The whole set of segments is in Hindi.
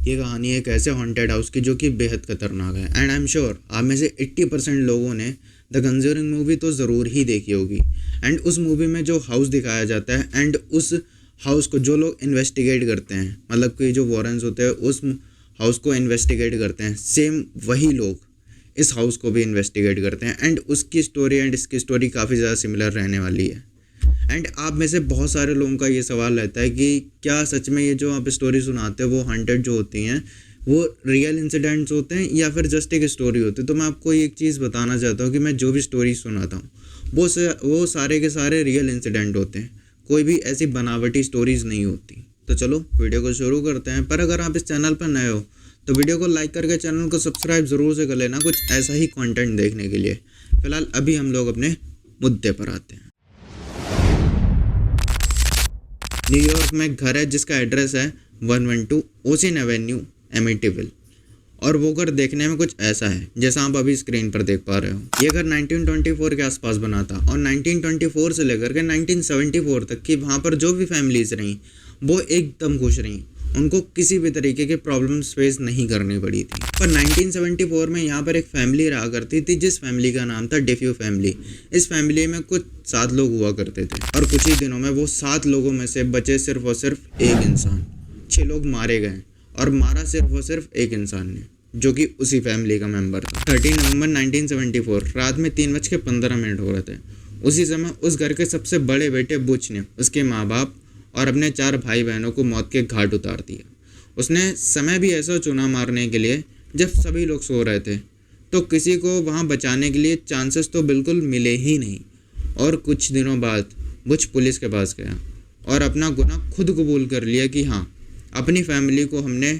ये कहानी एक ऐसे हॉन्टेड हाउस की जो कि बेहद खतरनाक है। एंड आई एम श्योर आप में से 80% लोगों ने द कंजरिंग मूवी तो ज़रूर ही देखी होगी। एंड उस मूवी में जो हाउस दिखाया जाता है एंड उस हाउस को जो लोग इन्वेस्टिगेट करते हैं, मतलब कि जो वॉरेंस होते हैं उस हाउस को इन्वेस्टिगेट करते हैं, सेम वही लोग इस हाउस को भी इन्वेस्टिगेट करते हैं। एंड उसकी स्टोरी एंड इसकी स्टोरी काफ़ी ज़्यादा सिमिलर रहने वाली है। एंड आप में से बहुत सारे लोगों का ये सवाल रहता है कि क्या सच में ये जो आप स्टोरी सुनाते हैं वो हंटेड जो होती हैं वो रियल इंसिडेंट्स होते हैं या फिर जस्ट एक स्टोरी होती है। तो मैं आपको एक चीज़ बताना चाहता हूँ कि मैं जो भी स्टोरी सुनाता हूँ वो सारे के सारे रियल इंसिडेंट होते हैं, कोई भी ऐसी बनावटी स्टोरीज़ नहीं होती। तो चलो वीडियो को शुरू करते हैं। पर अगर आप इस चैनल पर नए हो तो वीडियो को लाइक करके चैनल को सब्सक्राइब ज़रूर से कर लेना, कुछ ऐसा ही कंटेंट देखने के लिए। फ़िलहाल अभी हम लोग अपने मुद्दे पर आते हैं। न्यूयॉर्क में एक घर है जिसका एड्रेस है 112 ओसिन एवेन्यू, एमिटीविल। और वो घर देखने में कुछ ऐसा है जैसा आप अभी स्क्रीन पर देख पा रहे हो। ये घर 1924 के आसपास बना था और 1924 से लेकर के 1974 तक की वहाँ पर जो भी फैमिलीज रहीं वो एकदम खुश रहीं, उनको किसी भी तरीके की प्रॉब्लम्स फेस नहीं करनी पड़ी थी। पर 1974 में यहाँ पर एक फैमिली रहा करती थी जिस फैमिली का नाम था डेफ्यू फैमिली। इस फैमिली में कुछ 7 लोग हुआ करते थे और कुछ ही दिनों में वो 7 लोगों में से बचे सिर्फ और सिर्फ एक इंसान। 6 लोग मारे गए और मारा सिर्फ और सिर्फ एक इंसान ने, जो कि उसी फैमिली का मेंबर था। 13 नवंबर 1974 रात में 3:15 हो रहे थे। उसी समय उस घर के सबसे बड़े बेटे बुच ने उसके माँ बाप और अपने 4 भाई बहनों को मौत के घाट उतार दिया। उसने समय भी ऐसा चुना मारने के लिए जब सभी लोग सो रहे थे, तो किसी को वहाँ बचाने के लिए चांसेस तो बिल्कुल मिले ही नहीं। और कुछ दिनों बाद बुच पुलिस के पास गया और अपना गुनाह खुद कबूल कर लिया कि हाँ, अपनी फैमिली को हमने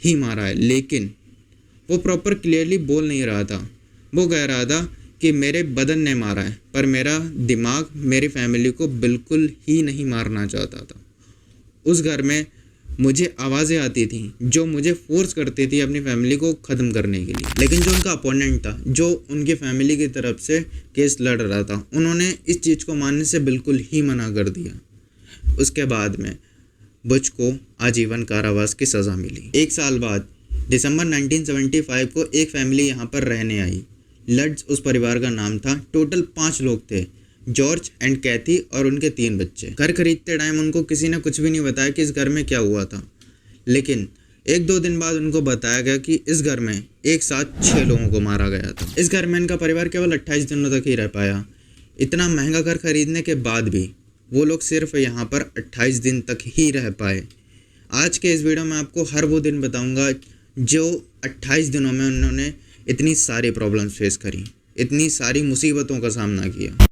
ही मारा है। लेकिन वो प्रॉपर क्लियरली बोल नहीं रहा था। वो कह रहा था कि मेरे बदन ने मारा है, पर मेरा दिमाग मेरी फैमिली को बिल्कुल ही नहीं मारना चाहता था। उस घर में मुझे आवाज़ें आती थी जो मुझे फोर्स करती थी अपनी फैमिली को ख़त्म करने के लिए। लेकिन जो उनका अपोनेंट था, जो उनकी फैमिली की तरफ से केस लड़ रहा था, उन्होंने इस चीज़ को मानने से बिल्कुल ही मना कर दिया। उसके बाद में बुच को आजीवन कारावास की सज़ा मिली। 1 साल बाद दिसंबर 1975 को एक फैमिली यहाँ पर रहने आई। लड्स उस परिवार का नाम था। टोटल 5 लोग थे, जॉर्ज एंड कैथी और उनके 3 बच्चे। घर खरीदते टाइम उनको किसी ने कुछ भी नहीं बताया कि इस घर में क्या हुआ था। लेकिन 1-2 दिन बाद उनको बताया गया कि इस घर में एक साथ 6 लोगों को मारा गया था। इस घर में इनका परिवार केवल 28 दिनों तक ही रह पाया। इतना महंगा घर खरीदने के बाद भी वो लोग सिर्फ यहाँ पर 28 दिन तक ही रह पाए। आज के इस वीडियो में आपको हर वो दिन बताऊँगा जो 28 दिनों में उन्होंने इतनी सारी प्रॉब्लम्स फेस करी, इतनी सारी मुसीबतों का सामना किया।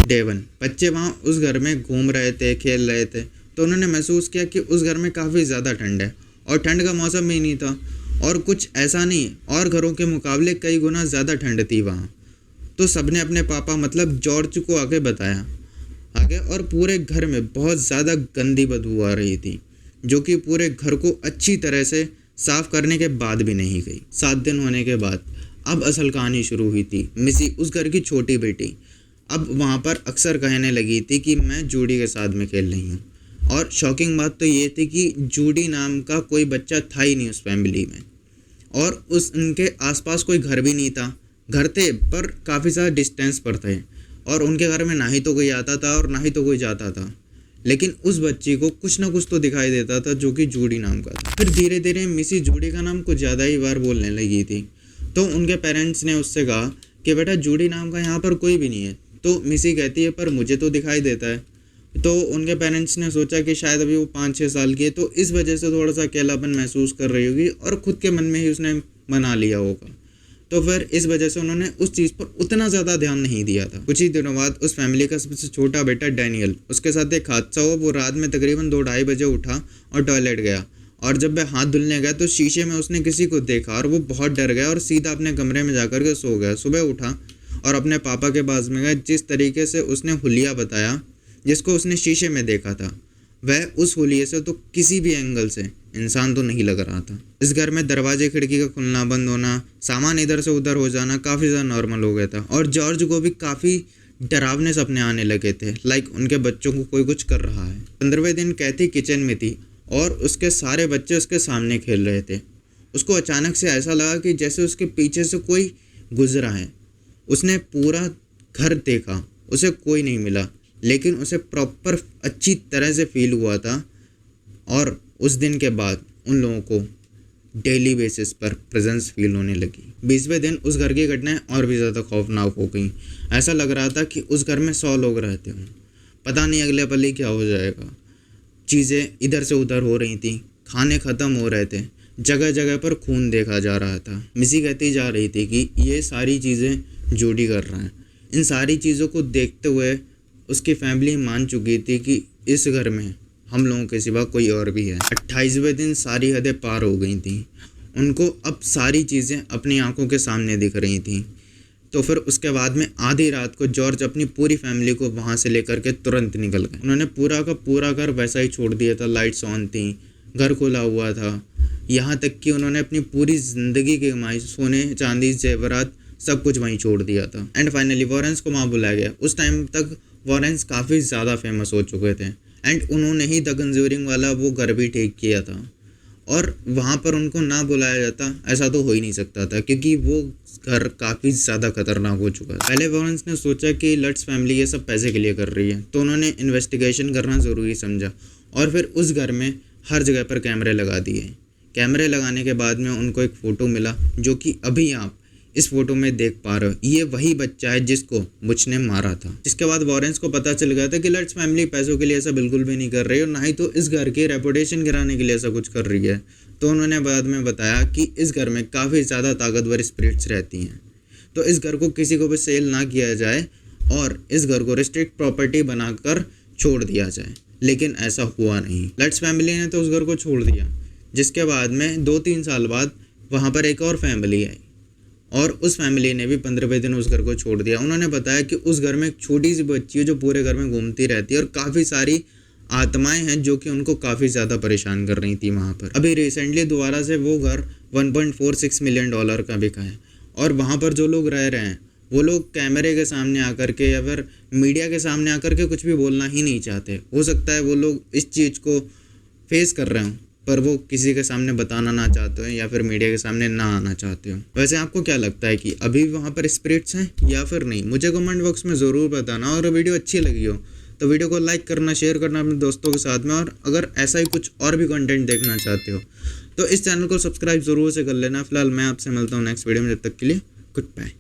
डे 1 बच्चे वहाँ उस घर में घूम रहे थे, खेल रहे थे, तो उन्होंने महसूस किया कि उस घर में काफ़ी ज़्यादा ठंड है और ठंड का मौसम भी नहीं था और कुछ ऐसा नहीं, और घरों के मुकाबले कई गुना ज़्यादा ठंड थी वहाँ। तो सबने अपने पापा मतलब जॉर्ज को आगे बताया आगे, और पूरे घर में बहुत ज़्यादा गंदी बदबू आ रही थी जो कि पूरे घर को अच्छी तरह से साफ़ करने के बाद भी नहीं गई। 7 दिन होने के बाद अब असल कहानी शुरू हुई थी। मिसी, उस घर की छोटी बेटी, अब वहाँ पर अक्सर कहने लगी थी कि मैं जूडी के साथ में खेल रही हूँ। और शॉकिंग बात तो ये थी कि जूडी नाम का कोई बच्चा था ही नहीं उस फैमिली में, और उनके आसपास कोई घर भी नहीं था। घर थे पर काफ़ी ज़्यादा डिस्टेंस पर थे और उनके घर में ना ही तो कोई आता था और ना ही तो कोई जाता था। लेकिन उस बच्ची को कुछ ना कुछ तो दिखाई देता था जो कि जूडी नाम का था। फिर धीरे धीरे मिसी जूडी का नाम कुछ ज़्यादा ही बार बोलने लगी थी। तो उनके पेरेंट्स ने उससे कहा कि बेटा जूडी नाम का यहाँ पर कोई भी नहीं है। तो मिसी कहती है पर मुझे तो दिखाई देता है। तो उनके पेरेंट्स ने सोचा कि शायद अभी वो 5-6 साल की है, तो इस वजह से थोड़ा सा अकेलापन महसूस कर रही होगी और खुद के मन में ही उसने मना लिया होगा। तो फिर इस वजह से उन्होंने उस चीज़ पर उतना ज़्यादा ध्यान नहीं दिया था। कुछ ही दिनों बाद उस फैमिली का सबसे छोटा बेटा डैनियल, उसके साथ एक हादसा हुआ। वो रात में तकरीबन 2-2:30 बजे उठा और टॉयलेट गया, और जब वह हाथ धुलने गया तो शीशे में उसने किसी को देखा और वो बहुत डर गया और सीधा अपने कमरे में जाकर के सो गया। सुबह उठा और अपने पापा के पास में गया। जिस तरीके से उसने हुलिया बताया जिसको उसने शीशे में देखा था, वह उस हुलिये से तो किसी भी एंगल से इंसान तो नहीं लग रहा था। इस घर में दरवाजे खिड़की का खुलना बंद होना, सामान इधर से उधर हो जाना काफ़ी ज़्यादा नॉर्मल हो गया था। और जॉर्ज को भी काफ़ी डरावने सपने आने लगे थे, लाइक उनके बच्चों को कोई कुछ कर रहा है। 15वें दिन कैथी किचन में थी और उसके सारे बच्चे उसके सामने खेल रहे थे। उसको अचानक से ऐसा लगा कि जैसे उसके पीछे से कोई गुजरा है। उसने पूरा घर देखा, उसे कोई नहीं मिला, लेकिन उसे प्रॉपर अच्छी तरह से फील हुआ था। और उस दिन के बाद उन लोगों को डेली बेसिस पर प्रेजेंस फील होने लगी। 20वें दिन उस घर की घटनाएं और भी ज़्यादा खौफनाक हो गई। ऐसा लग रहा था कि उस घर में 100 लोग रहते हों, पता नहीं अगले पल ही क्या हो जाएगा। चीज़ें इधर से उधर हो रही थी, खाने ख़त्म हो रहे थे, जगह जगह पर खून देखा जा रहा था। मिसी कहती जा रही थी कि ये सारी चीज़ें जूडी कर रहा है। इन सारी चीज़ों को देखते हुए उसकी फैमिली मान चुकी थी कि इस घर में हम लोगों के सिवा कोई और भी है। 28वें दिन सारी हदें पार हो गई थी। उनको अब सारी चीज़ें अपनी आंखों के सामने दिख रही थी। तो फिर उसके बाद में आधी रात को जॉर्ज अपनी पूरी फैमिली को वहाँ से लेकर के तुरंत निकल गए। उन्होंने पूरा का पूरा घर वैसा ही छोड़ दिया था, लाइट्स ऑन थी, घर खुला हुआ था। यहाँ तक कि उन्होंने अपनी पूरी ज़िंदगी की कमाई, सोने चांदी जेवरात सब कुछ वहीं छोड़ दिया था। एंड फाइनली वॉरेंस को वहाँ बुलाया गया। उस टाइम तक वॉरेंस काफ़ी ज़्यादा फेमस हो चुके थे एंड उन्होंने ही द कंज्यूरिंग वाला वो घर भी ठीक किया था। और वहाँ पर उनको ना बुलाया जाता ऐसा तो हो ही नहीं सकता था, क्योंकि वो घर काफ़ी ज़्यादा खतरनाक हो चुका था। पहले वॉरेंस ने सोचा कि लट्स फैमिली ये सब पैसे के लिए कर रही है, तो उन्होंने इन्वेस्टिगेशन करना ज़रूरी समझा और फिर उस घर में हर जगह पर कैमरे लगा दिए। कैमरे लगाने के बाद में उनको एक फ़ोटो मिला, जो कि अभी आप इस फोटो में देख पा रहे हो। ये वही बच्चा है जिसको बुच ने मारा था। जिसके बाद वॉरेंस को पता चल गया था कि लट्स फैमिली पैसों के लिए ऐसा बिल्कुल भी नहीं कर रही और ना ही तो इस घर की रेपुटेशन गिराने के लिए ऐसा कुछ कर रही है। तो उन्होंने बाद में बताया कि इस घर में काफ़ी ज़्यादा ताकतवर स्पिरिट्स रहती हैं, तो इस घर को किसी को भी सेल ना किया जाए और इस घर को रिस्ट्रिक्ट प्रॉपर्टी बनाकर छोड़ दिया जाए। लेकिन ऐसा हुआ नहीं। लट्स फैमिली ने तो उस घर को छोड़ दिया। जिसके बाद में 2-3 साल बाद वहाँ पर एक और फैमिली आई और उस फैमिली ने भी 15वें दिन उस घर को छोड़ दिया। उन्होंने बताया कि उस घर में एक छोटी सी बच्ची है जो पूरे घर में घूमती रहती है और काफ़ी सारी आत्माएं हैं जो कि उनको काफ़ी ज़्यादा परेशान कर रही थी वहाँ पर। अभी रिसेंटली दोबारा से वो घर $1.46 मिलियन का बिका है और वहाँ पर जो लोग रह रहे हैं वो लोग कैमरे के सामने आकर के या फिर मीडिया के सामने आकर के कुछ भी बोलना ही नहीं चाहते। हो सकता है वो लोग इस चीज़ को फेस कर रहे हों पर वो किसी के सामने बताना ना चाहते हो या फिर मीडिया के सामने ना आना चाहते हो। वैसे आपको क्या लगता है कि अभी वहाँ पर स्पिरिट्स हैं या फिर नहीं? मुझे कमेंट बॉक्स में ज़रूर बताना। और वीडियो अच्छी लगी हो तो वीडियो को लाइक करना, शेयर करना अपने दोस्तों के साथ में। और अगर ऐसा ही कुछ और भी कंटेंट देखना चाहते हो तो इस चैनल को सब्सक्राइब ज़रूर से कर लेना। फिलहाल मैं आपसे मिलता हूँ नेक्स्ट वीडियो में, जब तक के लिए गुड बाय।